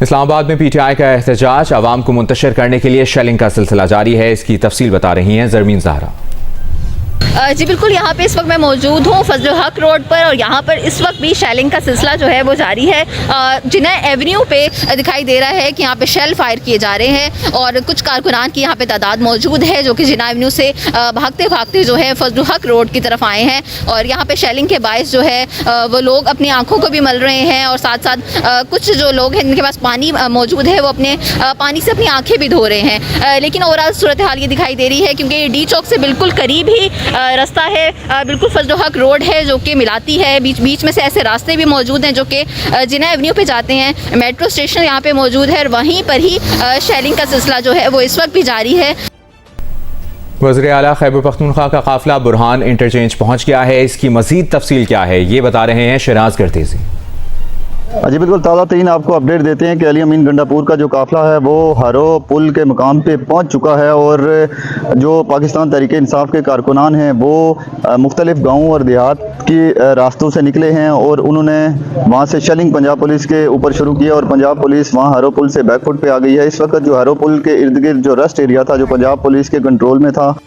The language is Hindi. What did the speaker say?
इस्लामाबाद में पीटीआई का एहतजाज आवाम को मुंतशिर करने के लिए शेलिंग का सिलसिला जारी है। इसकी तफसील बता रही हैं जरमीन ज़हरा। जी बिल्कुल, यहाँ पे इस वक्त मैं मौजूद हूँ फजल हक रोड पर और यहाँ पर इस वक्त भी शेलिंग का सिलसिला जो है वो जारी है। जिन्हें एवेन्यू पे दिखाई दे रहा है कि यहाँ पे शेल फायर किए जा रहे हैं और कुछ कारकुनान की यहाँ पे तादाद मौजूद है जो कि जिन्ना एवेन्यू से भागते भागते जो है फजल हक रोड की तरफ आए हैं और यहाँ पे शेलिंग के बायस जो है वो लोग अपनी आँखों को भी मल रहे हैं और साथ साथ कुछ जो लोग हैं जिनके पास पानी मौजूद है वो अपने पानी से अपनी आँखें भी धो रहे हैं। लेकिन ओवरऑल सूरत हाल ये दिखाई दे रही है क्योंकि डी चौक से बिल्कुल करीब ही रास्ता है, बिल्कुल फजल हक रोड है जो कि मिलाती है। बीच बीच में से ऐसे रास्ते भी मौजूद हैं जो कि जिन्ना एवेन्यू पे जाते हैं। मेट्रो स्टेशन यहाँ पे मौजूद है और वहीं पर ही शेलिंग का सिलसिला जो है वो इस वक्त भी जारी है। वज़ीर आला खैबर पख्तूनख्वा का काफिला बुरहान इंटरचेंज पहुँच गया है। इसकी मज़ीद तफसील क्या है ये बता रहे हैं शहनाज गर्तेज़ी। जी बिल्कुल, ताज़ा तरीन आपको अपडेट देते हैं कि अली अमीन गंडापुर का जो काफ़िला है वो हरो पुल के मकाम पे पहुंच चुका है और जो पाकिस्तान तहरीक इंसाफ के कारकुनान हैं वो मुख्तलिफ गाँव और देहात की रास्तों से निकले हैं और उन्होंने वहाँ से शेलिंग पंजाब पुलिस के ऊपर शुरू किया और पंजाब पुलिस वहाँ हरो पुल से बैकफुट पे आ गई है। इस वक्त जो हरो पुल के इर्द गिर्द जो रस्ट एरिया था जो पंजाब पुलिस के कंट्रोल में था